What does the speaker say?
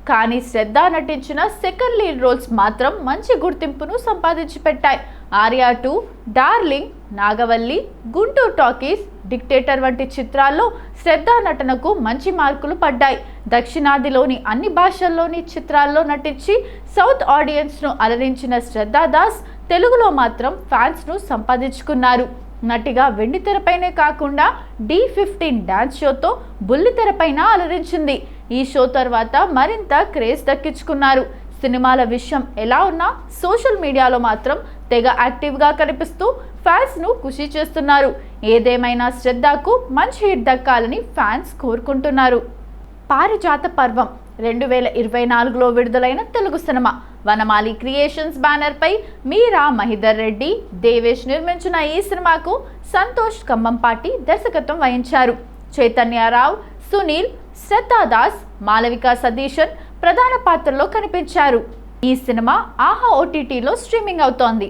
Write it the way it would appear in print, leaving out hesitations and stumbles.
కానీ శ్రద్ధ నటించిన second lead roles మాత్రం మంచి గుర్తింపును సంపాదించి పెట్టాయి. ఆర్య 2, డార్లింగ్, నాగవల్లి, గుంటూరు టాకీస్, డిక్టేటర్ వంటి చిత్రాల్లో శ్రద్ధ నటనకు మంచి మార్కులు పడ్డాయి. దక్షిణాదిలోని అన్ని భాషల్లోని చిత్రాల్లో నటించి సౌత్ ఆడియన్స్ను అలరించిన శ్రద్ధా దాస్ తెలుగులో మాత్రం ఫ్యాన్స్ను సంపాదించుకున్నారు. నటిగా వెండితెరపైనే కాకుండా D15 డాన్స్ షోతో బుల్లితెరపైన అలరించింది. ఈ షో తర్వాత మరింత క్రేజ్ దక్కించుకున్నారు. సినిమాల విషయం ఎలా ఉన్నా సోషల్ మీడియాలో మాత్రం తెగ యాక్టివ్గా కనిపిస్తూ ఫ్యాన్స్ను ఖుషి చేస్తున్నారు. ఏదేమైనా శ్రద్ధకు మంచి హిట్ దక్కాలని ఫ్యాన్స్ కోరుకుంటున్నారు. పారిజాత పర్వం 2024లో విడుదలైన తెలుగు సినిమా. వనమాలి క్రియేషన్స్ బ్యానర్పై మీరా మహిదర్ రెడ్డి, దేవేష్ నిర్మించిన ఈ సినిమాకు సంతోష్ కంబంపాటి దర్శకత్వం వహించారు. చైతన్యరావు, సునీల్, శ్రద్ధా దాస్, మాలవిక సతీశన్ ప్రధాన పాత్రల్లో కనిపించారు. ఈ సినిమా ఆహా OTTలో స్ట్రీమింగ్ అవుతోంది.